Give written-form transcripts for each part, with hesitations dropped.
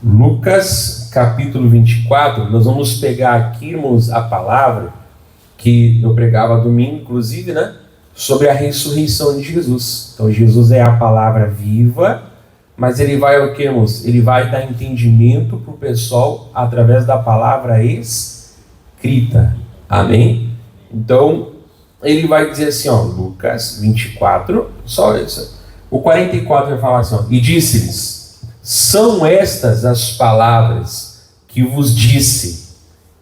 Lucas capítulo 24, nós vamos pegar aqui, irmãos, a palavra que eu pregava domingo, inclusive, né? Sobre a ressurreição de Jesus. Então, Jesus é a palavra viva, mas ele vai o que, irmãos? Ele vai dar entendimento para o pessoal através da palavra escrita. Amém? Então, ele vai dizer assim, ó, Lucas 24, só isso. O 44 vai falar assim, ó, e disse-lhes: são estas as palavras que vos disse,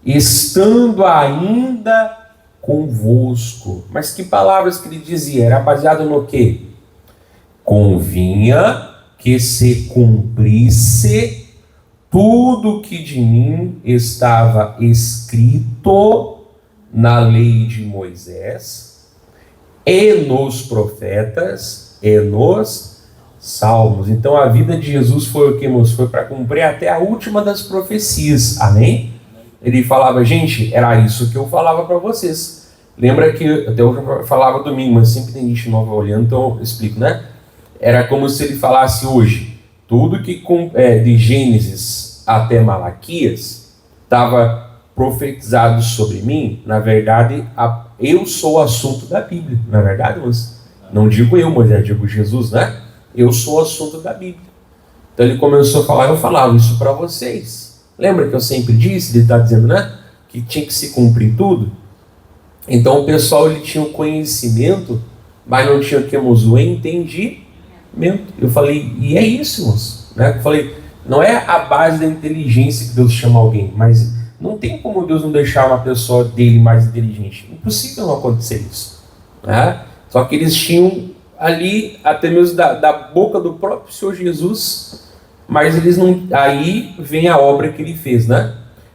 estando ainda convosco. Mas que palavras que ele dizia? Era baseado no quê? Convinha que se cumprisse tudo que de mim estava escrito na lei de Moisés, e nos profetas, e nos salmos. Então a vida de Jesus foi o que, irmãos? Foi para cumprir até a última das profecias. Amém? Ele falava, gente, era isso que eu falava para vocês. Lembra que até eu falava domingo, mas sempre tem gente nova olhando, então eu explico, né? Era como se ele falasse hoje, tudo que de Gênesis até Malaquias estava profetizado sobre mim. Na verdade, eu sou o assunto da Bíblia. Na verdade, mas não digo eu, mas digo Jesus, né? Eu sou o assunto da Bíblia. Então ele começou a falar, eu falava isso para vocês. Lembra que eu sempre disse, ele está dizendo, né? Que tinha que se cumprir tudo. Então o pessoal, ele tinha o conhecimento, mas não tinha o entendimento. Eu falei, e é isso, irmãos, né? Eu falei, não é a base da inteligência que Deus chama alguém, mas não tem como Deus não deixar uma pessoa dele mais inteligente. Impossível não acontecer isso, né? Só que eles tinham ali, até mesmo da boca do próprio Senhor Jesus, mas eles não. Aí vem a obra que ele fez, né?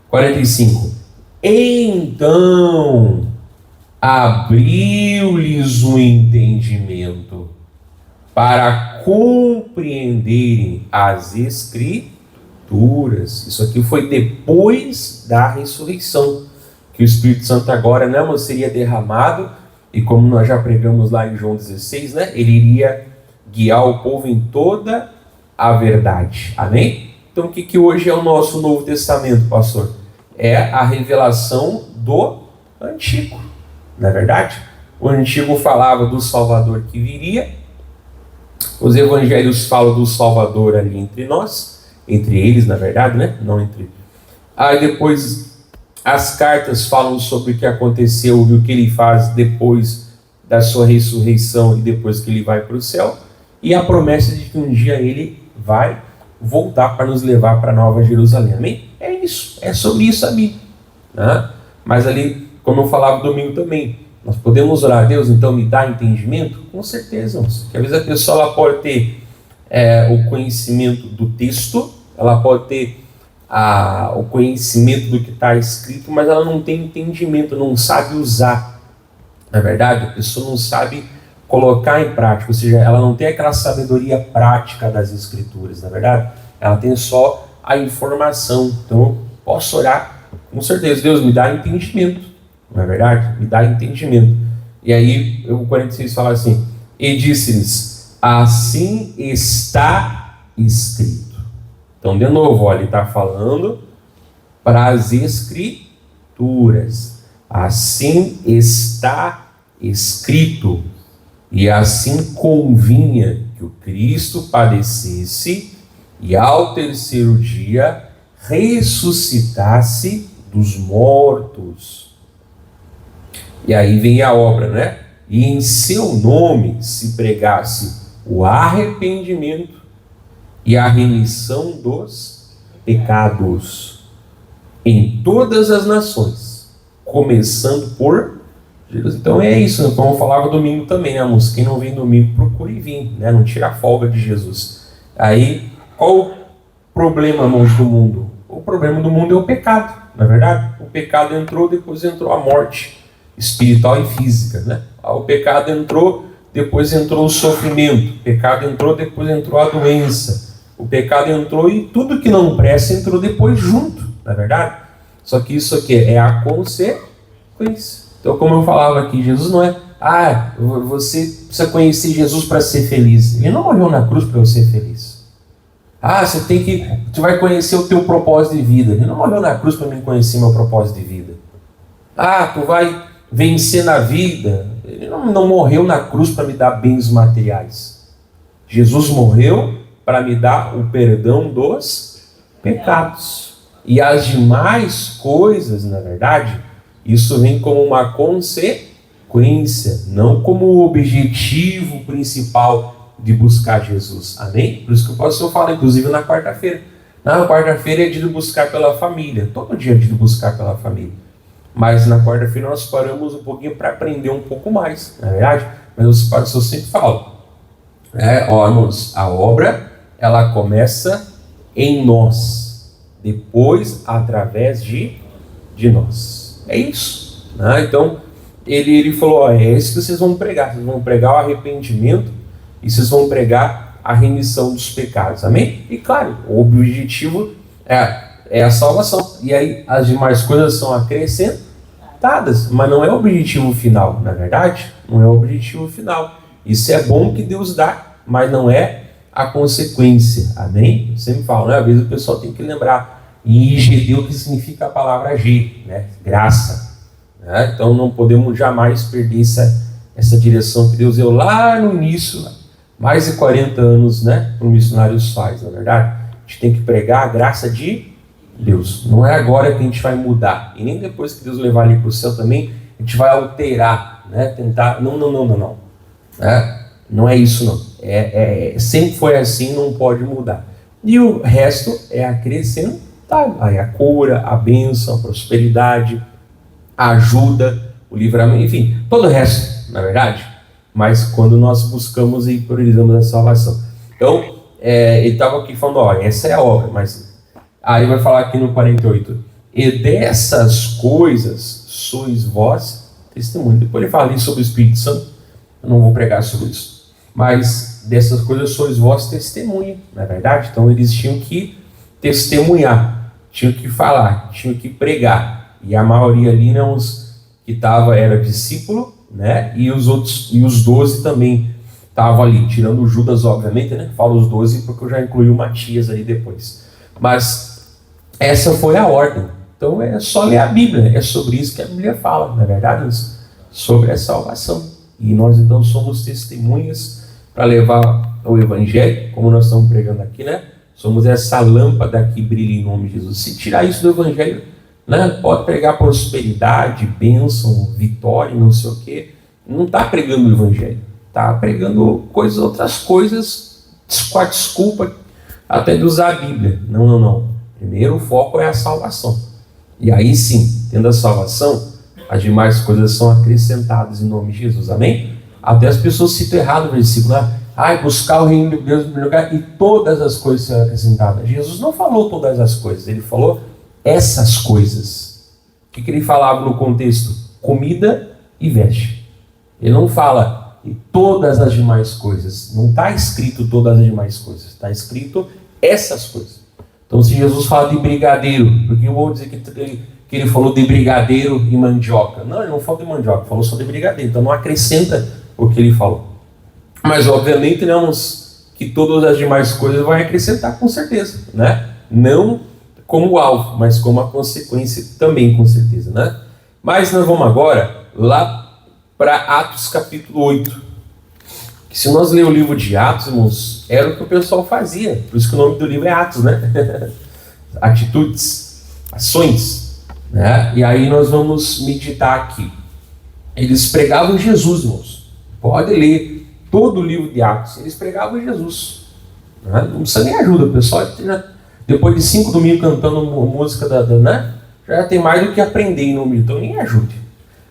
45. Então abriu-lhes o entendimento para compreenderem as Escrituras. Isso aqui foi depois da ressurreição, que o Espírito Santo agora não seria derramado, e como nós já pregamos lá em João 16, né, ele iria guiar o povo em toda a verdade. Amém? Então o que hoje é o nosso Novo Testamento, pastor? É a revelação do Antigo, não é verdade? O Antigo falava do Salvador que viria. Os evangelhos falam do Salvador ali entre nós, entre eles, na verdade, né? Não entre. Aí depois as cartas falam sobre o que aconteceu e o que ele faz depois da sua ressurreição e depois que ele vai para o céu. E a promessa de que um dia ele vai voltar para nos levar para a Nova Jerusalém. Amém? É isso. É sobre isso a Bíblia, né? Mas ali, como eu falava domingo também, nós podemos orar a Deus, então me dá entendimento? Com certeza, irmãos. Porque às vezes a pessoa ela pode ter o conhecimento do texto, ela pode ter o conhecimento do que está escrito, mas ela não tem entendimento, não sabe usar. Na verdade, a pessoa não sabe colocar em prática, ou seja, ela não tem aquela sabedoria prática das Escrituras, na verdade. Ela tem só a informação. Então, eu posso orar, com certeza, Deus me dá entendimento. Não é verdade? Me dá entendimento. E aí, o 46 fala assim, e disse-lhes, assim está escrito. Então, de novo, olha, ele está falando para as Escrituras. Assim está escrito. E assim convinha que o Cristo padecesse e ao terceiro dia ressuscitasse dos mortos. E aí vem a obra, né? E em seu nome se pregasse o arrependimento e a remissão dos pecados em todas as nações, começando por Jesus. Então é isso, como eu falava domingo também, né, moço? Quem não vem domingo, procure vir, né? Não tira a folga de Jesus. Aí, qual o problema, irmãos, do mundo? O problema do mundo é o pecado, não é verdade? O pecado entrou, depois entrou a morte espiritual e física, né? O pecado entrou, depois entrou o sofrimento. O pecado entrou, depois entrou a doença. O pecado entrou e tudo que não presta entrou depois junto, não é verdade? Só que isso aqui é a consequência. Então, como eu falava aqui, Jesus não é, você precisa conhecer Jesus para ser feliz. Ele não morreu na cruz para eu ser feliz. Ah, você vai conhecer o teu propósito de vida. Ele não morreu na cruz para me conhecer meu propósito de vida. Ah, tu vai vencer na vida. Ele não morreu na cruz para me dar bens materiais. Jesus morreu para me dar o perdão dos pecados. E as demais coisas, na verdade, isso vem como uma consequência, não como o objetivo principal de buscar Jesus. Amém? Por isso que o pastor fala, inclusive na quarta-feira. Na quarta-feira é dia de buscar pela família. Todo dia é dia de buscar pela família. Mas na quarta-feira nós paramos um pouquinho para aprender um pouco mais, na verdade. Mas o pastor sempre fala, irmãos, a obra, ela começa em nós, depois através de nós. É isso. Né? Então, ele falou, é isso que vocês vão pregar. Vocês vão pregar o arrependimento e vocês vão pregar a remissão dos pecados. Amém? E claro, o objetivo é a salvação. E aí as demais coisas são acrescentadas, mas não é o objetivo final, na verdade. Não é o objetivo final. Isso é bom que Deus dá, mas não é a consequência. Amém? Eu sempre falo, né? Às vezes o pessoal tem que lembrar em IGD o que significa a palavra G, né? Graça. Né? Então não podemos jamais perder essa direção que Deus deu lá no início, mais de 40 anos, né? Para o missionários faz, na verdade. A gente tem que pregar a graça de Deus. Não é agora que a gente vai mudar. E nem depois que Deus levar ele para o céu também, a gente vai alterar, né? Tentar. Não. Não é isso, não. Sempre foi assim, não pode mudar. E o resto é acrescentado. Aí a cura, a bênção, a prosperidade, a ajuda, o livramento, enfim, todo o resto, na verdade. Mas quando nós buscamos e priorizamos a salvação. Então, ele estava aqui falando, essa é a obra, mas aí vai falar aqui no 48, e dessas coisas sois vós testemunho. Depois ele fala ali sobre o Espírito Santo, eu não vou pregar sobre isso, mas dessas coisas sois vós testemunho, não é verdade? Então eles tinham que testemunhar, tinham que falar, tinham que pregar, e a maioria ali, né, os que era discípulo, né? E os outros, e os 12 também estavam ali, tirando o Judas, obviamente, né? Falo os 12 porque eu já incluí o Matias ali depois. Mas essa foi a ordem. Então é só ler a Bíblia, é sobre isso que a Bíblia fala, na verdade, sobre a salvação. E nós então somos testemunhas para levar o Evangelho, como nós estamos pregando aqui, né? Somos essa lâmpada que brilha em nome de Jesus. Se tirar isso do Evangelho, né? Pode pregar prosperidade, bênção, vitória, não sei o quê. Não está pregando o Evangelho. Está pregando outras coisas, com a desculpa até de usar a Bíblia. Não. Primeiro o foco é a salvação. E aí sim, tendo a salvação, as demais coisas são acrescentadas em nome de Jesus. Amém? Até as pessoas citam errado o versículo, né? Buscar o reino de Deus em primeiro lugar e todas as coisas serão acrescentadas. Jesus não falou todas as coisas, ele falou essas coisas. O que ele falava no contexto? Comida e veste. Ele não fala de todas as demais coisas. Não está escrito todas as demais coisas. Está escrito essas coisas. Então se Jesus fala de brigadeiro, porque eu vou dizer que ele falou de brigadeiro e mandioca. Não, ele não falou de mandioca, falou só de brigadeiro. Então não acrescenta o que ele falou. Mas obviamente não que todas as demais coisas vai acrescentar, com certeza, né? Não como alvo, mas como a consequência também, com certeza, né? Mas nós vamos agora lá para Atos capítulo 8. Que se nós ler o livro de Atos, irmãos, era o que o pessoal fazia. Por isso que o nome do livro é Atos, né? Atitudes, ações, né? E aí nós vamos meditar aqui. Eles pregavam Jesus, irmãos. Pode ler todo o livro de Atos. Eles pregavam Jesus. Né? Não precisa nem ajuda, o pessoal depois de 5 domingos cantando música né? Já tem mais do que aprender em nome, então nem ajude.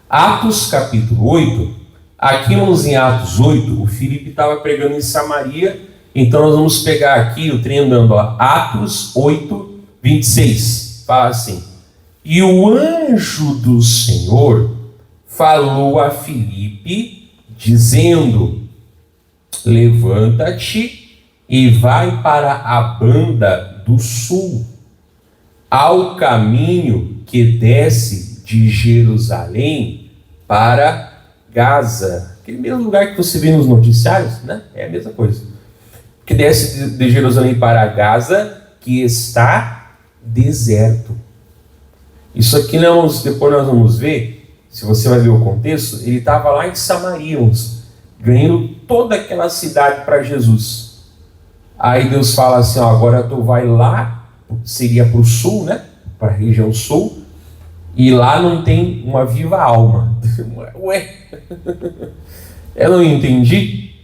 Atos capítulo 8, aqui vamos em Atos 8, o Filipe estava pregando em Samaria, então nós vamos pegar aqui o trem andando, Atos 8, 26, fala assim: e o anjo do Senhor falou a Filipe, dizendo: levanta-te e vai para a banda do sul, ao caminho que desce de Jerusalém para Gaza. Aquele mesmo lugar que você vê nos noticiários, né? É a mesma coisa. que desce de Jerusalém para Gaza, que está deserto. Isso aqui, depois nós vamos ver, se você vai ver o contexto, ele estava lá em Samaria, ganhando toda aquela cidade para Jesus. Aí Deus fala assim, ó, agora tu vai lá, seria para o sul, né? Para a região sul, e lá não tem uma viva alma. Ué, eu não entendi.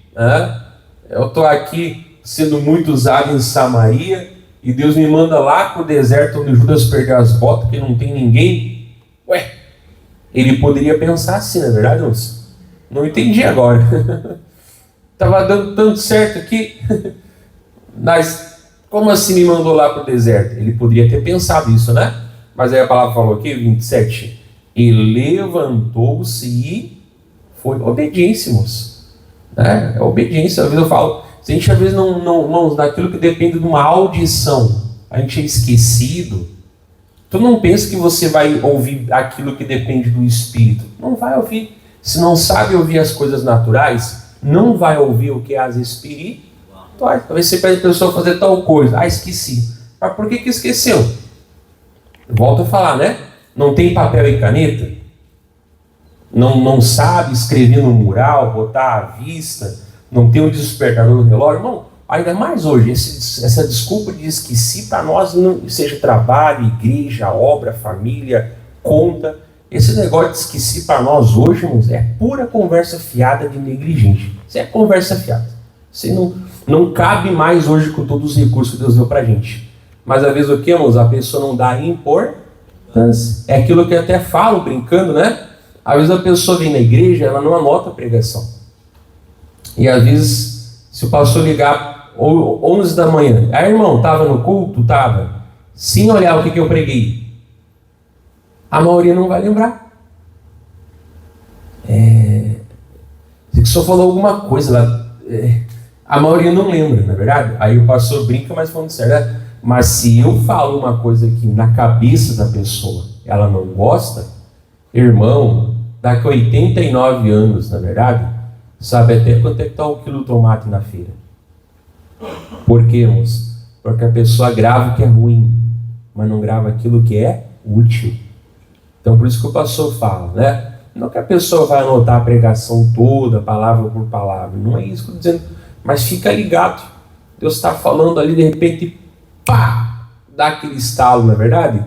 Eu estou aqui sendo muito usado em Samaria, e Deus me manda lá para o deserto onde Judas perdeu as botas, que não tem ninguém. Ué, ele poderia pensar assim, não é verdade, moço? Não entendi agora. Estava dando tanto certo aqui. Mas como assim me mandou lá para o deserto? Ele poderia ter pensado isso, né? Mas aí a palavra falou aqui, 27. E levantou-se e foi. Obediência, moço. É obediência. Às vezes eu falo, se a gente às vezes não daquilo que depende de uma audição, a gente é esquecido. Tu não pensa que você vai ouvir aquilo que depende do Espírito. Não vai ouvir. Se não sabe ouvir as coisas naturais, não vai ouvir o que é as espirituais. Talvez você pede a pessoa fazer tal coisa. Esqueci. Mas por que esqueceu? Volto a falar, né? Não tem papel e caneta? Não sabe escrever no mural, botar à vista? Não tem um despertador no relógio? Não. Ainda mais hoje, essa desculpa de esqueci para nós, não seja trabalho, igreja, obra, família, conta. Esse negócio de esqueci para nós hoje, irmãos, é pura conversa fiada de negligente. Isso é conversa fiada. Isso não cabe mais hoje com todos os recursos que Deus deu para a gente. Mas às vezes o que, irmãos? A pessoa não dá importância. É aquilo que eu até falo brincando, né? Às vezes a pessoa vem na igreja, ela não anota a pregação. E às vezes, se o pastor ligar 11 da manhã, irmão, estava no culto? Estava. Sem olhar o que eu preguei. A maioria não vai lembrar. Se só falou alguma coisa lá, a maioria não lembra, não é verdade? Aí o pastor brinca, mas falando sério, né? Mas se eu falo uma coisa que na cabeça da pessoa ela não gosta, irmão, daqui a 89 anos, na verdade, sabe até quanto é que está o quilo de tomate na feira. Por quê, irmãos? Porque a pessoa grava o que é ruim, mas não grava aquilo que é útil. Então, por isso que o pastor fala, né? Não que a pessoa vai anotar a pregação toda, palavra por palavra. Não é isso que eu estou dizendo. Mas fica ligado. Deus está falando ali, de repente, pá! Dá aquele estalo, não é verdade?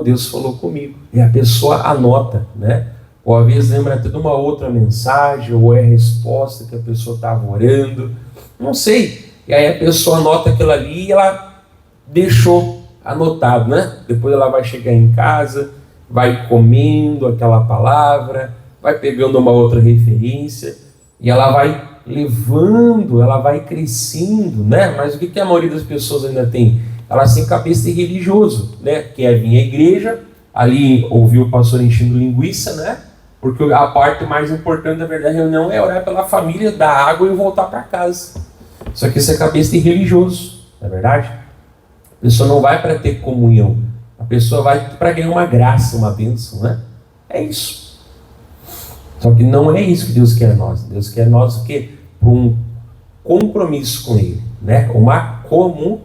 Deus falou comigo. E a pessoa anota, né? Ou às vezes lembra até de uma outra mensagem, ou é a resposta que a pessoa estava orando. Não sei. E aí a pessoa anota aquilo ali e ela deixou anotado, né? Depois ela vai chegar em casa, vai comendo aquela palavra, vai pegando uma outra referência e ela vai levando, ela vai crescendo, né? Mas o que a maioria das pessoas ainda tem? Elas têm cabeça de religioso, né? Que é vir à igreja, ali ouvir o pastor enchendo linguiça, né? Porque a parte mais importante da verdade da reunião é orar pela família, dar água e voltar para casa. Só que isso é cabeça de religioso, não é verdade? A pessoa não vai para ter comunhão. A pessoa vai para ganhar uma graça, uma bênção, né? É isso. Só que não é isso que Deus quer a nós. Deus quer a nós o quê? Para um compromisso com Ele, né? Uma comunhão.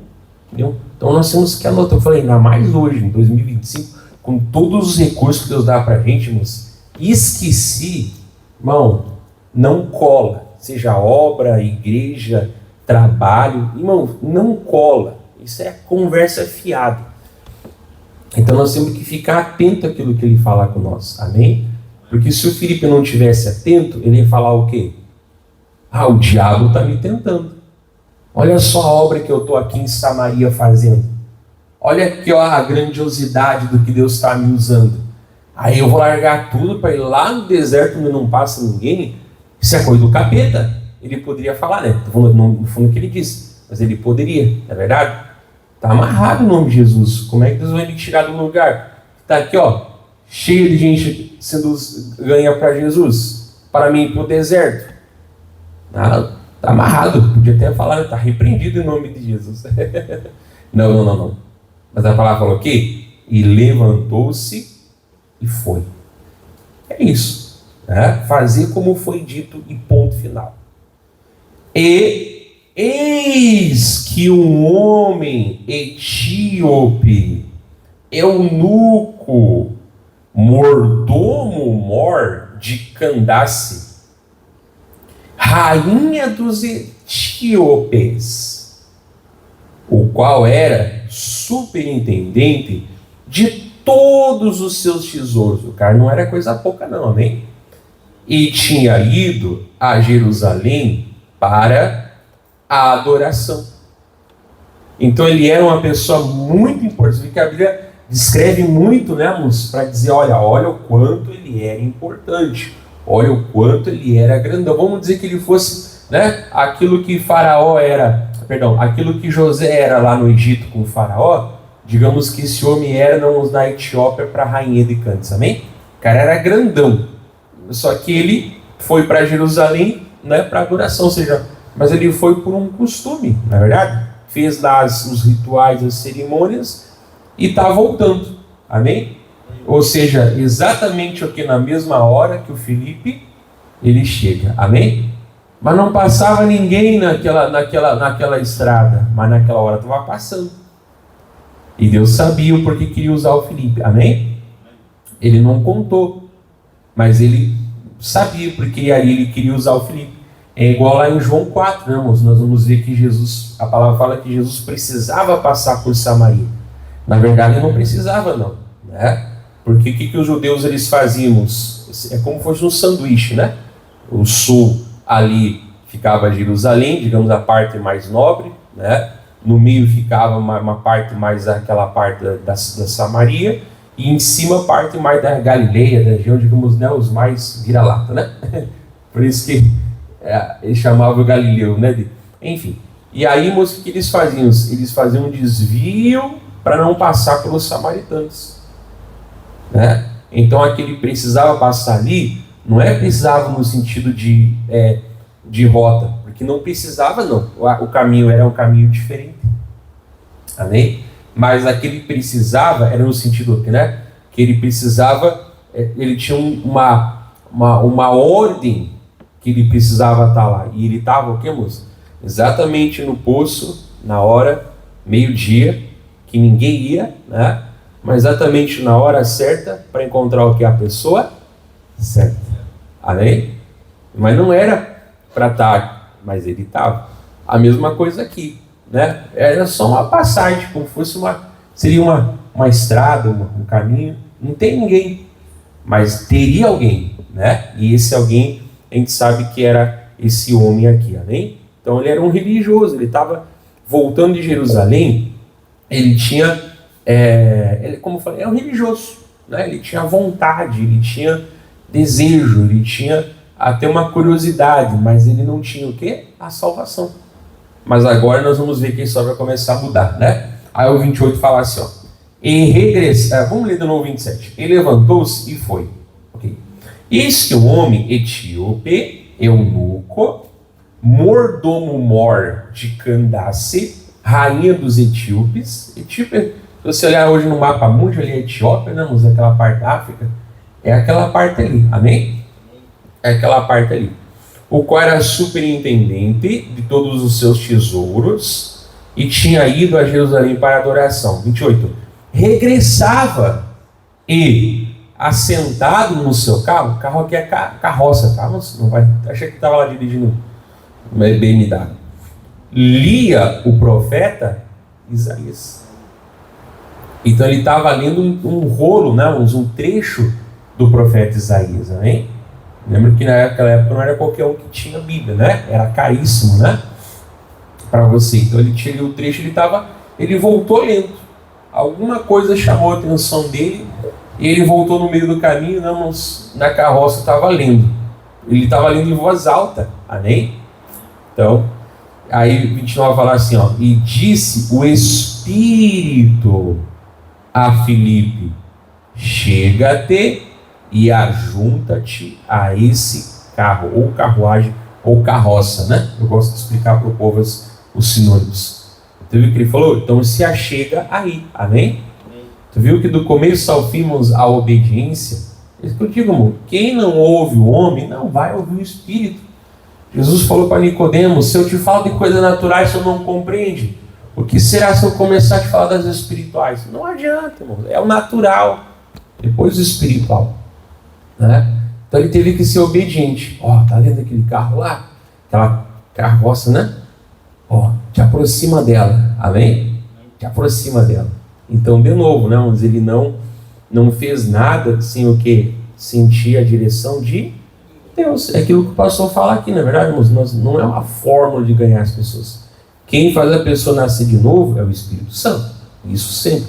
Então nós temos que anotar. Eu falei, ainda mais hoje, em 2025, com todos os recursos que Deus dá para a gente, irmãos, esqueci, irmão, não cola. Seja obra, igreja, trabalho, irmão, não cola. Isso é conversa fiada. Então nós temos que ficar atento àquilo que ele fala com nós, amém? Porque se o Filipe não estivesse atento, ele ia falar o quê? O diabo está me tentando. Olha só a obra que eu estou aqui em Samaria fazendo. Olha aqui a grandiosidade do que Deus está me usando. Aí eu vou largar tudo para ir lá no deserto onde não passa ninguém. Isso é coisa do capeta. Ele poderia falar, né? No fundo que ele disse, mas ele poderia, não é verdade? Está amarrado o nome de Jesus. Como é que Deus vai me tirar do lugar? Está aqui, cheio de gente sendo ganha para Jesus, para mim ir para o deserto. Está amarrado. Podia até falar, está repreendido em nome de Jesus. Não. Mas a palavra falou o quê? E levantou-se e foi. É isso. Fazer como foi dito e ponto final. E eis que um homem etíope, eunuco, mordomo-mor de Candace, rainha dos etíopes, o qual era superintendente de todos os seus tesouros. O cara não era coisa pouca não, amém? E tinha ido a Jerusalém para a adoração. Então ele era uma pessoa muito importante, que a Bíblia descreve muito, né, irmãos, para dizer, olha o quanto ele era importante, olha o quanto ele era grandão. Vamos dizer que ele fosse, né, aquilo que aquilo que José era lá no Egito com o faraó, digamos que esse homem era na Etiópia para a rainha de Candace, amém? O cara era grandão, só que ele foi para Jerusalém, né, para adoração, ou seja, mas ele foi por um costume, na verdade, fez lá os rituais, as cerimônias e está voltando, amém? Ou seja, exatamente o que na mesma hora que o Felipe ele chega, amém? Mas não passava ninguém naquela estrada, mas naquela hora estava passando. E Deus sabia o porquê queria usar o Felipe, amém? Ele não contou, mas ele sabia porque aí ele queria usar o Felipe. É igual lá em João 4, né, irmãos? Nós vamos ver que Jesus, a palavra fala que Jesus precisava passar por Samaria. Na verdade, ele não precisava, não, né? Porque o que os judeus eles faziam? É como se fosse um sanduíche, né? O sul ali ficava Jerusalém, digamos a parte mais nobre, né? No meio ficava uma parte mais aquela parte da Samaria, e em cima a parte mais da Galileia, da região, digamos, né, os mais vira-lata, né? Por isso que eles chamavam Galileu, né? Enfim, e aí, moço, o que eles faziam? Eles faziam um desvio para não passar pelos samaritanos, né? Então aquele precisava passar ali, não precisava no sentido de rota, porque não precisava não, o caminho era um caminho diferente, amém? Mas aquele precisava era no sentido que, né, que ele precisava, ele tinha uma ordem que ele precisava estar lá, e ele estava o que, moço? Exatamente no poço, na hora, meio-dia, que ninguém ia, né? Mas exatamente na hora certa para encontrar o que? A pessoa certa, amém? Mas não era para estar, mas ele estava. A mesma coisa aqui, né? Era só uma passagem, como fosse seria uma estrada, um caminho, não tem ninguém, mas teria alguém, né? E esse alguém, a gente sabe que era esse homem aqui, amém? Então ele era um religioso, ele estava voltando de Jerusalém, ele tinha, como eu falei, é um religioso, né? Ele tinha vontade, ele tinha desejo, ele tinha até uma curiosidade, mas ele não tinha o quê? A salvação. Mas agora nós vamos ver que isso vai começar a mudar, né? Aí o 28 fala assim, ó, vamos ler de novo o 27. Ele levantou-se e foi. Okay. Eis que um homem etíope, eunuco, mordomo-mor de Candace, rainha dos etíopes. Etíope, se você olhar hoje no mapa mundo, ali é Etiópia, né? Aquela parte da África, é aquela parte ali, amém? É aquela parte ali. O qual era superintendente de todos os seus tesouros e tinha ido a Jerusalém para a adoração. 28. Regressava e, assentado no seu carro aqui é carroça, tá? Não vai, achei que estava lá dirigindo BMW. Lia o profeta Isaías. Então ele estava lendo um rolo, né? Um trecho do profeta Isaías, amém? Lembra que naquela época não era qualquer um que tinha Bíblia, né? Era caríssimo, né? Para você. Então ele tinha o trecho, ele voltou lendo. Alguma coisa chamou a atenção dele e ele voltou no meio do caminho, na carroça estava lendo. Ele estava lendo em voz alta, amém? Então, aí 29 fala assim, ó, e disse o Espírito a Filipe, chega-te e ajunta-te a esse carro, ou carruagem, ou carroça, né? Eu gosto de explicar para o povo os sinônimos. Tu viu que ele falou? Então se achega aí, amém? Tu viu que do começo ao fim, a obediência, é isso que eu digo, amor, quem não ouve o homem, não vai ouvir o Espírito. Jesus falou para Nicodemos: se eu te falo de coisas naturais, você não compreende. O que será se eu começar a te falar das espirituais? Não adianta, irmão. É o natural, depois o espiritual, né? Então ele teve que ser obediente. Ó, tá vendo aquele carro lá? Aquela carroça, né? Ó, te aproxima dela, amém? Te aproxima dela. Então, de novo, né? Mas ele não fez nada sem o que? Sentir a direção de Deus. É aquilo que o pastor fala aqui, na verdade, irmãos, não é uma fórmula de ganhar as pessoas. Quem faz a pessoa nascer de novo é o Espírito Santo, isso sempre.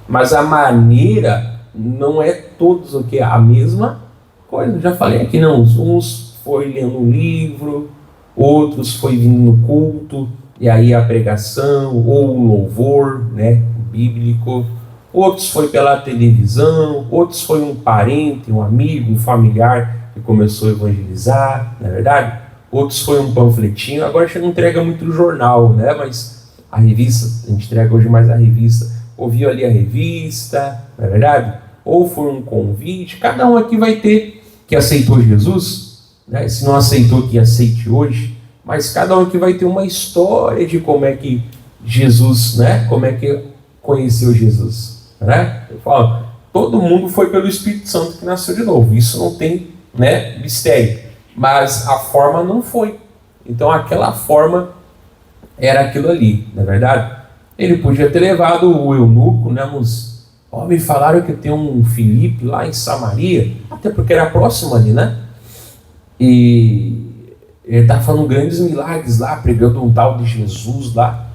Mas a maneira não é todos o que? A mesma coisa. Eu já falei aqui, não. Uns foi lendo um livro, outros foi vindo no culto, e aí a pregação, ou um louvor, né, bíblico. Outros foi pela televisão, outros foi um parente, um amigo, um familiar que começou a evangelizar, não é verdade? Outros foi um panfletinho. Agora a gente não entrega muito o jornal, né? Mas a revista, a gente entrega hoje mais a revista. Ouviu ali a revista, não é verdade? Ou foi um convite. Cada um aqui vai ter que aceitou Jesus, né? Se não aceitou, que aceite hoje. Mas cada um aqui vai ter uma história de como é que Jesus, né? Como é que conheceu Jesus, né? Eu falo, todo mundo foi pelo Espírito Santo que nasceu de novo. Isso não tem, né, mistério. Mas a forma não foi. Então aquela forma era aquilo ali, não é verdade? Ele podia ter levado o eunuco, né? Me falaram que tem um Filipe lá em Samaria, até porque era próximo ali, né? E ele estava falando grandes milagres lá, pregando um tal de Jesus lá.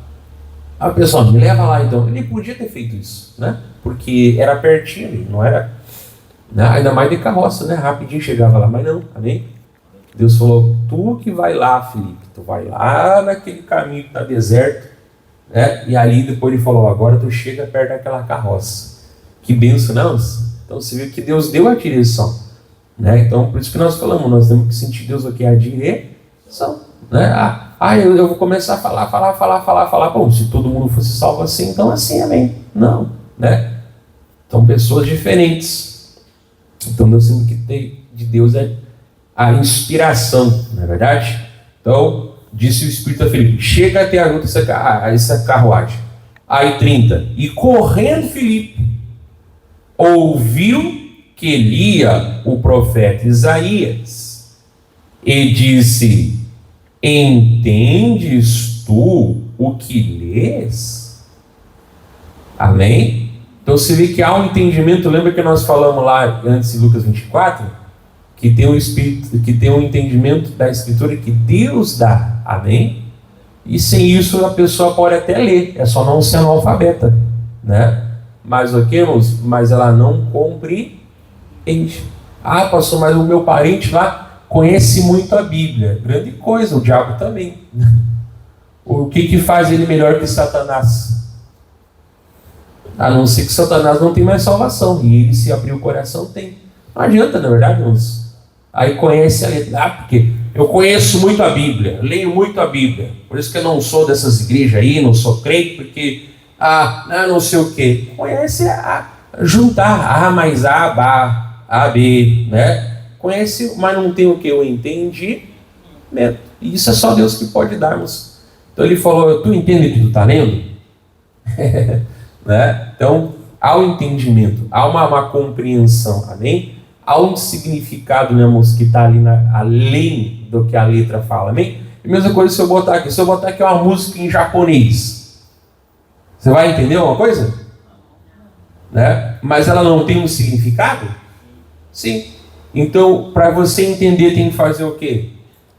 Aí o pessoal, me leva lá então. Ele podia ter feito isso, né? Porque era pertinho ali, não era, né? Ainda mais de carroça, né? Rapidinho chegava lá, mas não, amém? Deus falou, tu que vai lá, Filipe, tu vai lá naquele caminho que está deserto, né? E ali depois ele falou, agora tu chega perto daquela carroça. Que benção, não? Então você viu que Deus deu a direção, né? Então por isso que nós falamos, nós temos que sentir Deus aqui a direção, né? Eu vou começar a falar. Bom, se todo mundo fosse salvo assim, então assim, amém. Não, né? São pessoas diferentes. Então nós temos que ter de Deus a inspiração, não é verdade? Então, disse o Espírito a Filipe, chega até a luta essa carruagem. Aí 30, e correndo Filipe, ouviu que lia o profeta Isaías, e disse, entendes tu o que lês? Amém? Então você vê que há um entendimento, lembra que nós falamos lá antes de Lucas 24? Que tem um espírito, que tem um entendimento da Escritura que Deus dá, amém? E sem isso a pessoa pode até ler, é só não ser analfabeta, né? Mas o que, irmãos? Mas ela não compreende. Pastor, mas o meu parente lá conhece muito a Bíblia. Grande coisa, o diabo também. O que faz ele melhor que Satanás? A não ser que Satanás não tem mais salvação, e ele, se abrir o coração, tem. Não adianta, na verdade, irmãos. Aí conhece a letra, porque eu conheço muito a Bíblia, leio muito a Bíblia, por isso que eu não sou dessas igrejas aí, não sou crente, porque, não sei o que. Conhece juntar A mais A, B, né? Conhece, mas não tem o que? O entendimento. E isso é só Deus que pode darmos. Então ele falou, tu entende o que tu está lendo? Né? Então, há um entendimento, há uma compreensão, amém? Há um significado, né, irmãos, que está ali além do que a letra fala, amém? E mesma coisa se eu botar aqui uma música em japonês, você vai entender uma coisa? Né? Mas ela não tem um significado? Sim. Então, para você entender, tem que fazer o quê?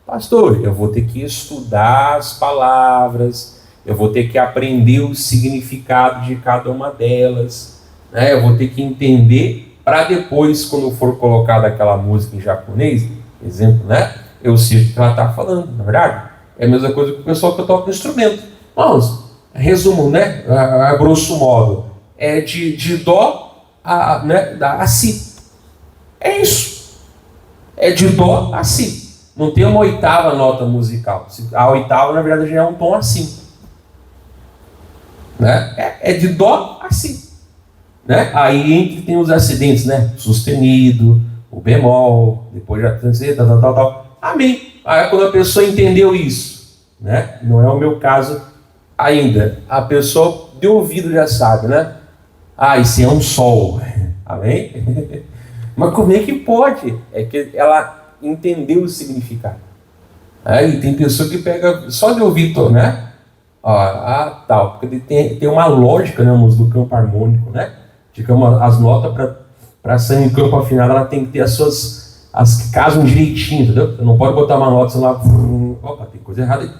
Pastor, eu vou ter que estudar as palavras, eu vou ter que aprender o significado de cada uma delas, né? Eu vou ter que entender para depois, quando for colocada aquela música em japonês, exemplo, né? Eu sei o que ela está falando, na verdade. É a mesma coisa que o pessoal que toca no instrumento. Vamos, resumo, né? A grosso modo, é de dó a si. É isso. É de dó a si. Não tem uma oitava nota musical. A oitava, na verdade, já é um tom assim. Né? É de dó a si. Né? Aí entre tem os acidentes, né? Sustenido, o bemol, depois já tal. Amém. Aí quando a pessoa entendeu isso, né? Não é o meu caso ainda. A pessoa de ouvido já sabe, né? Ah, isso é um sol. Amém? Mas como é que pode? É que ela entendeu o significado. Aí tem pessoa que pega só de ouvido, né? Tal. Porque tem uma lógica, né, do campo harmônico, né? Digamos, as notas para ser um campo afinado, ela tem que ter as que casam direitinho, entendeu? Você não pode botar uma nota, sei lá, opa, tem coisa errada aí.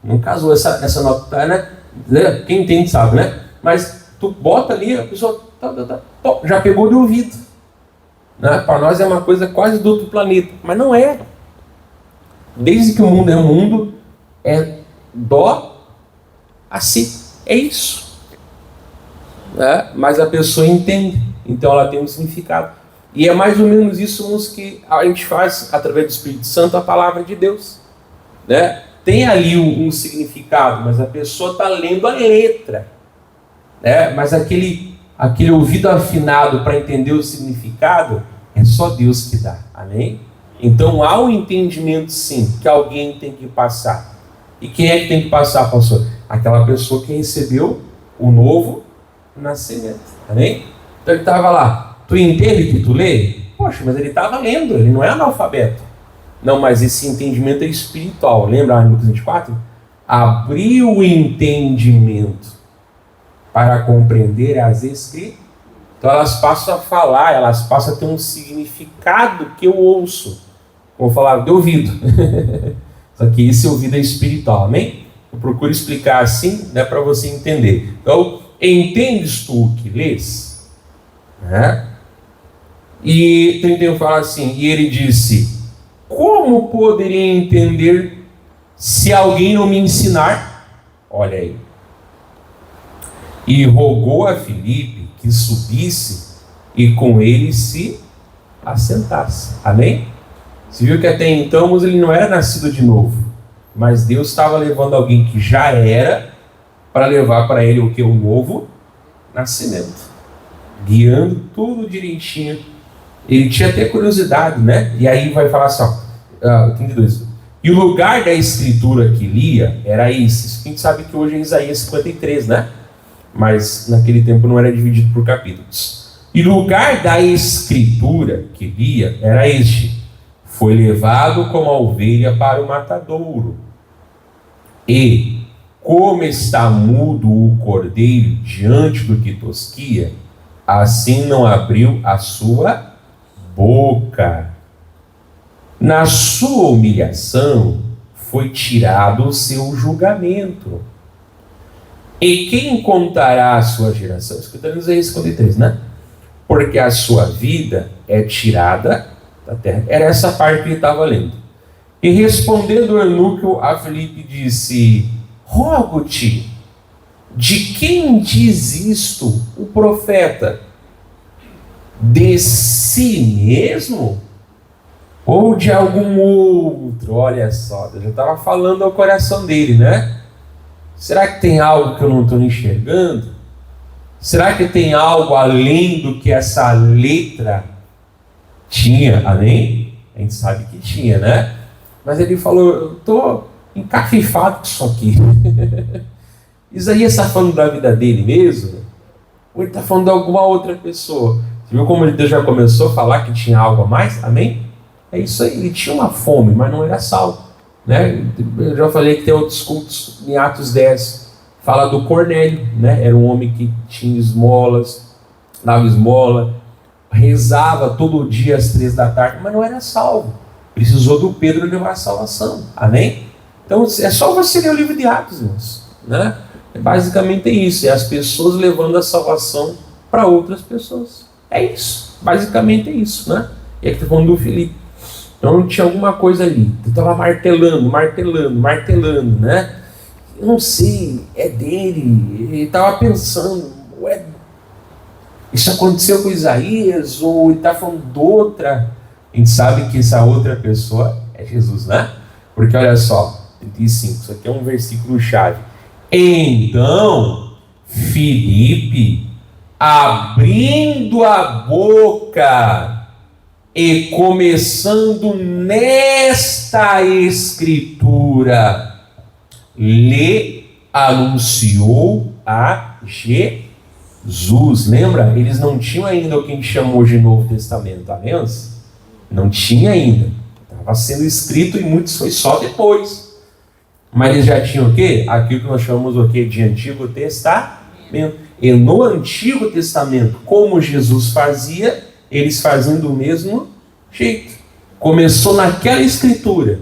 Não casou essa nota, né? Quem entende sabe, né? Mas tu bota ali, a pessoa já pegou de ouvido. Né? Para nós é uma coisa quase do outro planeta, mas não é. Desde que o mundo é um mundo, é dó a si. É isso. Né? Mas a pessoa entende, então ela tem um significado. E é mais ou menos isso que a gente faz através do Espírito Santo, a palavra de Deus. Né? Tem ali um significado, mas a pessoa está lendo a letra. Né? Mas aquele ouvido afinado para entender o significado, é só Deus que dá. Amém? Então há um entendimento, sim, que alguém tem que passar. E quem é que tem que passar, pastor? Aquela pessoa que recebeu o novo nascimento. Amém? Então ele estava lá. Tu entende que tu lê? Poxa, mas ele estava lendo, ele não é analfabeto. Não, mas esse entendimento é espiritual. Lembra em Lucas 24? Abriu o entendimento para compreender as Escrituras. Então elas passam a falar, elas passam a ter um significado que eu ouço. Vou falar de ouvido. Só que esse ouvido é espiritual, amém? Eu procuro explicar assim, né, para você entender. Então, entendes tu o que lês? Né? E 31 fala assim, e ele disse, como poderia entender se alguém não me ensinar? Olha aí. E rogou a Filipe que subisse e com ele se assentasse. Amém? Você viu que até então ele não era nascido de novo, mas Deus estava levando alguém que já era para levar para ele o que? Um novo nascimento, guiando tudo direitinho. Ele tinha até curiosidade, né? E aí vai falar assim, 32. E o lugar da escritura que lia era esse. A gente sabe que hoje é Isaías 53, né? Mas naquele tempo não era dividido por capítulos. E o lugar da escritura que lia era este. Foi levado como a ovelha para o matadouro. E, como está mudo o cordeiro diante do que tosquia, assim não abriu a sua boca. Na sua humilhação foi tirado o seu julgamento. E quem contará a sua geração? Escutando Isaías 53, né? Porque a sua vida é tirada da terra. Era essa parte que ele estava lendo. E respondendo o eunuco a Filipe disse, rogo-te, de quem diz isto o profeta? De si mesmo? Ou de algum outro? Olha só, Deus já estava falando ao coração dele, né? Será que tem algo que eu não estou enxergando? Será que tem algo além do que essa letra tinha? Além? A gente sabe que tinha, né? Mas ele falou, eu estou encafifado com isso aqui. Isaías está falando da vida dele mesmo? Ou ele está falando de alguma outra pessoa? Você viu como Deus já começou a falar que tinha algo a mais? Amém? É isso aí, ele tinha uma fome, mas não era sal. Né? Eu já falei que tem outros cultos em Atos 10, fala do Cornélio, né? Era um homem que tinha esmolas, dava esmola, rezava todo dia às 3 da tarde, mas não era salvo. Precisou do Pedro levar a salvação. Amém? Então é só você ler o livro de Atos, irmãos, né? Basicamente é isso, é as pessoas levando a salvação para outras pessoas. É isso, basicamente é isso, né? E aqui está falando do Filipe. Então tinha alguma coisa ali. Eu estava martelando, né? Eu não sei, é dele. Ele estava pensando, ué, isso aconteceu com Isaías? Ou ele está falando de outra? A gente sabe que essa outra pessoa é Jesus, né? Porque olha só, 35, isso aqui é um versículo chave. Então, Filipe, abrindo a boca, E começando nesta escritura, lhe anunciou a Jesus. Lembra? Eles não tinham ainda o que a gente chamou de Novo Testamento, aliança? Não tinha ainda. Estava sendo escrito e muitos foi só depois. Mas eles já tinham o quê? Aquilo que nós chamamos o quê? De Antigo Testamento. E no Antigo Testamento, como Jesus fazia, eles faziam do mesmo jeito. Começou naquela escritura.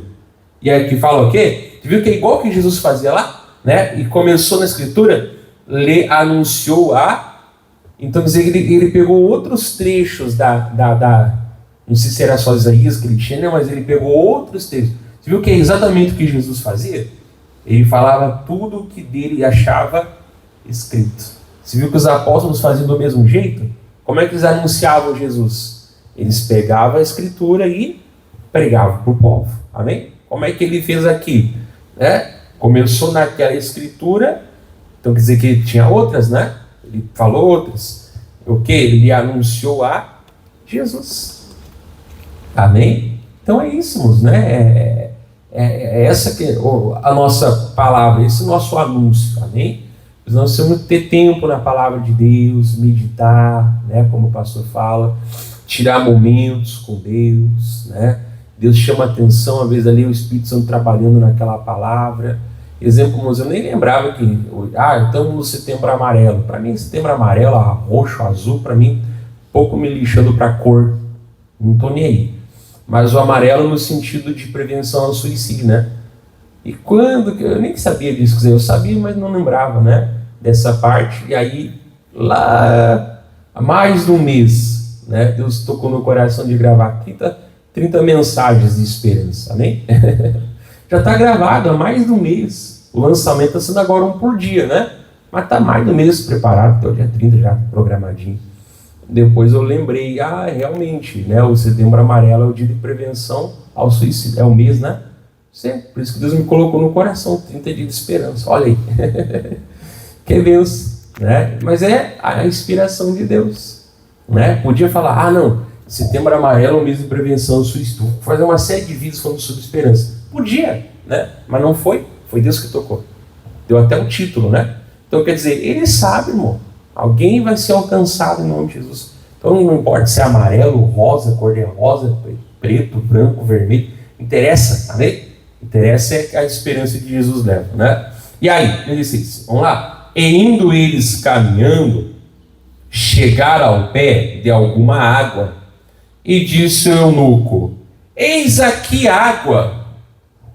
E aí que fala o quê? Você viu que é igual que Jesus fazia lá? Né? E começou na escritura, lhe anunciou a... Então, quer dizer, ele pegou outros trechos não sei se era só Isaías que ele tinha, né? Mas ele pegou outros trechos. Você viu que é exatamente o que Jesus fazia? Ele falava tudo o que dele achava escrito. Você viu que os apóstolos faziam do mesmo jeito? Como é que eles anunciavam Jesus? Eles pegavam a escritura e pregavam para o povo. Amém? Como é que ele fez aqui? Né? Começou naquela escritura, então quer dizer que tinha outras, né? Ele falou outras. O que? Ele anunciou a Jesus. Amém? Então é isso, irmãos, né? É essa que é a nossa palavra, esse é o nosso anúncio. Amém? Nós temos que ter tempo na palavra de Deus, meditar, né? Como o pastor fala, tirar momentos com Deus, né? Deus chama atenção, às vezes ali o Espírito Santo trabalhando naquela palavra. Exemplo, eu nem lembrava que, estamos no Setembro Amarelo. Para mim, Setembro Amarelo, roxo, azul, para mim, pouco me lixando para a cor. Não estou nem aí. Mas o amarelo no sentido de prevenção ao suicídio, né? E quando, eu nem sabia disso, quer dizer, eu sabia, mas não lembrava, né? Dessa parte. E aí, lá, há mais de um mês, né? Deus tocou no coração de gravar 30 mensagens de esperança, amém? Já está gravado há mais de um mês. O lançamento está sendo agora um por dia, né? Mas está mais de um mês preparado, até o dia 30 já programadinho. Depois eu lembrei, realmente, né? O Setembro Amarelo é o dia de prevenção ao suicídio. É o mês, né? Por isso que Deus me colocou no coração, 30 dias de esperança. Olha aí. Que Deus, né? Mas é a inspiração de Deus, né? Podia falar, não, Setembro Amarelo é um mês de prevenção ao suicídio. Vou fazer uma série de vídeos falando sobre esperança. Podia, né? Mas não foi. Foi Deus que tocou. Deu até um título, né? Então, quer dizer, Ele sabe, irmão. Alguém vai ser alcançado em nome de Jesus. Então, não importa se é amarelo, rosa, cor-de-rosa, preto, branco, vermelho. Interessa, amém? Interessa é a esperança que Jesus leva, né? E aí, ele disse, vamos lá. E indo eles caminhando, chegaram ao pé de alguma água, e disse o eunuco, eis aqui água,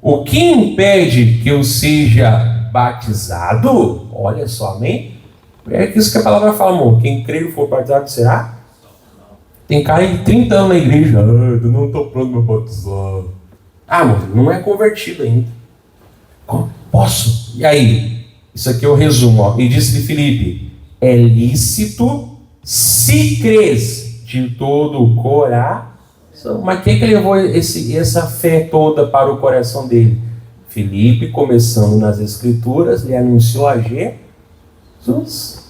o que impede que eu seja batizado? Olha só, amém? É isso que a palavra fala, amor. Quem crer e for batizado será? Tem cara de 30 anos na igreja, eu não estou pronto para batizar. Amor, não é convertido ainda. Posso? E aí? Isso aqui é o resumo, ó. E disse-lhe Filipe, é lícito se crês de todo o coração. Mas quem que levou essa fé toda para o coração dele? Filipe, começando nas escrituras, lhe anunciou a Jesus.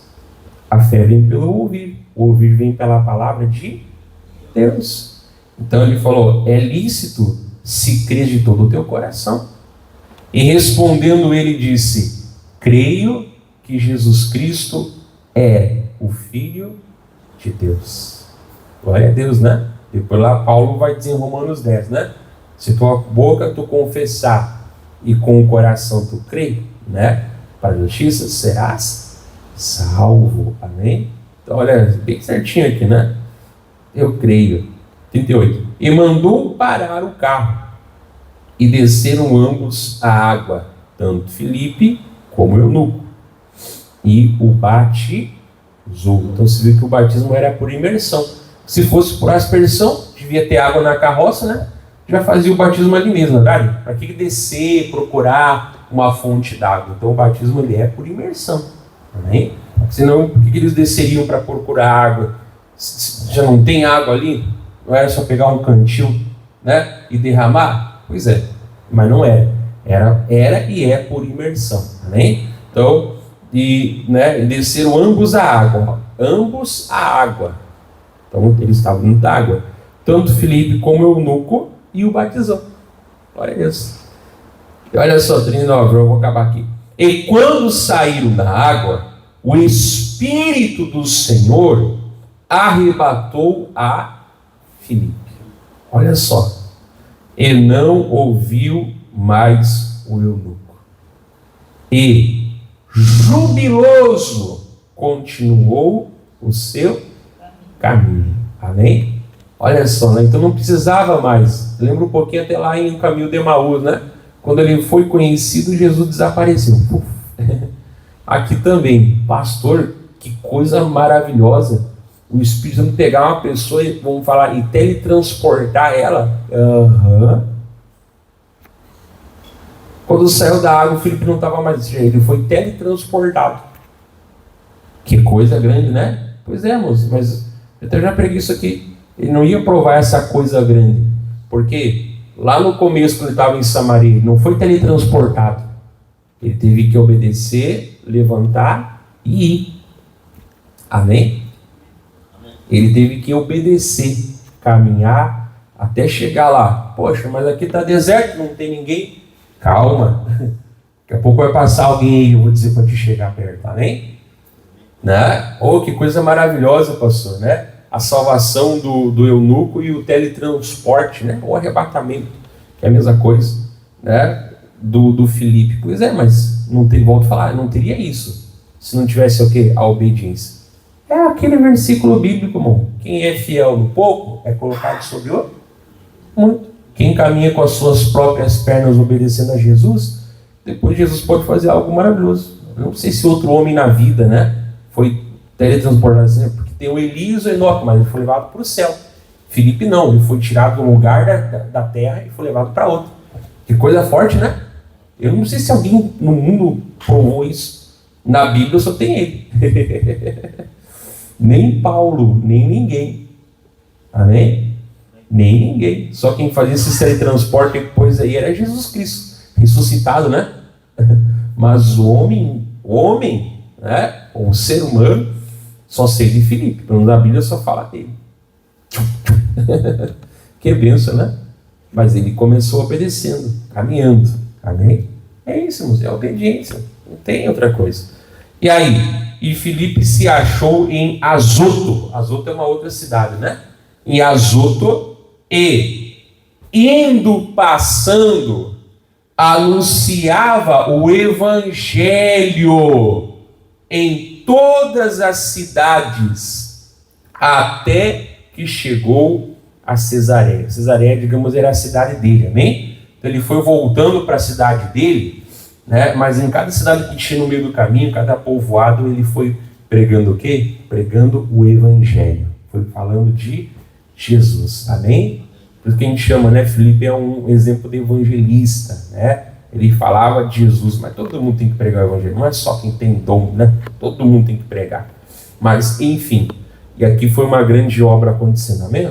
A fé vem pelo ouvir. O ouvir vem pela palavra de Deus. Então ele falou, é lícito se crês de todo o teu coração. E respondendo ele disse, creio que Jesus Cristo é o Filho de Deus. Glória a Deus, né? Depois lá Paulo vai dizer em Romanos 10, né? Se tua boca tu confessar e com o coração tu crer, né? Para a justiça serás salvo. Amém? Então olha, bem certinho aqui, né? Eu creio. 38. E mandou parar o carro. E desceram ambos a água, tanto Filipe como eunuco. E o batizou. Então você vê que o batismo era por imersão. Se fosse por aspersão, devia ter água na carroça, né? Já fazia o batismo ali mesmo, verdade? Para que descer, procurar uma fonte d'água? Então o batismo ele é por imersão. Amém? Senão, por que eles desceriam para procurar água? Já não tem água ali? Não era só pegar um cantil, né? E derramar? Pois é, mas não era. Era e é por imersão. Amém? Então, desceram ambos a água. Ambos a água. Então, eles estavam dentro da água. tanto Filipe como o eunuco, e o batizou. Olha isso. E olha só, 39, eu vou acabar aqui. E quando saíram da água, o Espírito do Senhor arrebatou a Filipe. Olha só. E não ouviu mais o eunuco. E, jubiloso, continuou o seu caminho. Amém? Olha só, né? Então não precisava mais. Lembra um pouquinho até lá em O Caminho de Emaús, né? Quando ele foi conhecido, Jesus desapareceu. Aqui também, pastor, que coisa maravilhosa. O Espírito Santo pegar uma pessoa e, vamos falar, e teletransportar ela. Quando saiu da água, o Filipe não estava mais, ele foi teletransportado. Que coisa grande, né? Pois é, moço, mas eu até já preguei isso aqui. Ele não ia provar essa coisa grande. Porque lá no começo, quando ele estava em Samaria, ele não foi teletransportado. Ele teve que obedecer, levantar e ir. Amém? Ele teve que obedecer, caminhar até chegar lá. Poxa, mas aqui está deserto, não tem ninguém. Calma. Daqui a pouco vai passar alguém aí, eu vou dizer para te chegar perto. Amém? Né? Oh, que coisa maravilhosa, pastor, né? A salvação do eunuco e o teletransporte, né? O arrebatamento, que é a mesma coisa, né? Do Filipe. Pois é, mas não tem, volto a falar, não teria isso se não tivesse o quê? A obediência. É aquele versículo bíblico, irmão. Quem é fiel no pouco é colocado sobre o muito. Quem caminha com as suas próprias pernas obedecendo a Jesus, depois Jesus pode fazer algo maravilhoso. Eu não sei se outro homem na vida, né, foi teletransportado assim, porque tem o Elias e o Enoque, mas ele foi levado para o céu. Filipe não, ele foi tirado do lugar da terra e foi levado para outro. Que coisa forte, né? Eu não sei se alguém no mundo provou isso. Na Bíblia só tem ele. Nem Paulo, nem ninguém. Amém? Nem ninguém. Só quem fazia esse teletransporte depois aí era Jesus Cristo, ressuscitado, né? Mas o homem, né? O ser humano, só sei de Filipe. Pelo menos a Bíblia só fala dele. Que bênção, né? Mas ele começou obedecendo, caminhando. Amém? É isso, irmãos, é obediência. Não tem outra coisa. E aí? E Filipe se achou em Azoto. Azoto é uma outra cidade, né? Em Azoto, e indo passando, anunciava o evangelho em todas as cidades, até que chegou a Cesareia. Cesareia, digamos, era a cidade dele, amém? Então ele foi voltando para a cidade dele, né? Mas em cada cidade que tinha no meio do caminho, cada povoado, ele foi pregando o quê? Pregando o evangelho. Foi falando de Jesus, amém? Por isso que a gente chama, né? Filipe é um exemplo de evangelista, né? Ele falava de Jesus, mas todo mundo tem que pregar o evangelho, não é só quem tem dom, né? Todo mundo tem que pregar. Mas, enfim, e aqui foi uma grande obra acontecendo, amém?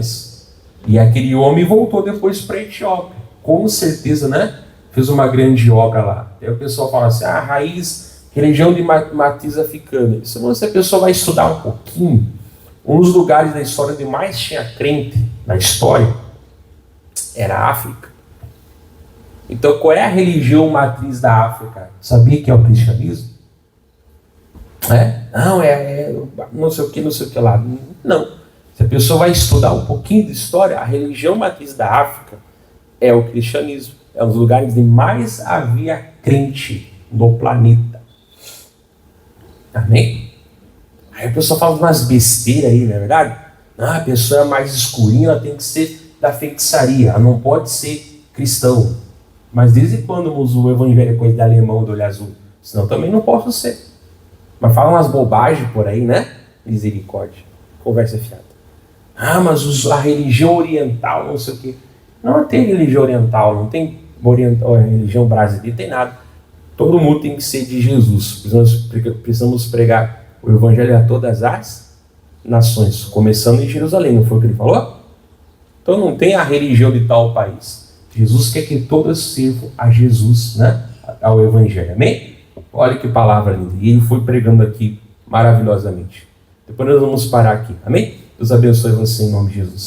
E aquele homem voltou depois para a Etiópia, com certeza, né? Fez uma grande obra lá. Aí o pessoal fala assim, raiz, religião de matriz africana. Se a pessoa vai estudar um pouquinho, um dos lugares da história onde mais tinha crente na história era a África. Então, qual é a religião matriz da África? Sabia que é o cristianismo? Não, não sei o que lá. Não. Se a pessoa vai estudar um pouquinho de história, a religião matriz da África é o cristianismo. É um dos lugares onde mais havia crente no planeta. Amém? Aí a pessoa fala umas besteiras aí, não é verdade? A pessoa é mais escurinha, ela tem que ser da feitiçaria, ela não pode ser cristão. Mas desde quando o evangelho é coisa de alemão do olho azul? Senão também não posso ser. Mas fala umas bobagens por aí, né? Misericórdia. Conversa fiada. Mas a religião oriental, não sei o quê. Não tem religião oriental, não tem religião brasileira, não tem nada. Todo mundo tem que ser de Jesus. Precisamos pregar o evangelho a todas as nações, começando em Jerusalém, não foi o que ele falou? Então não tem a religião de tal país. Jesus quer que todas sirvam a Jesus, né? Ao evangelho, amém? Olha que palavra linda. E ele foi pregando aqui maravilhosamente. Depois nós vamos parar aqui, amém? Deus abençoe você em nome de Jesus.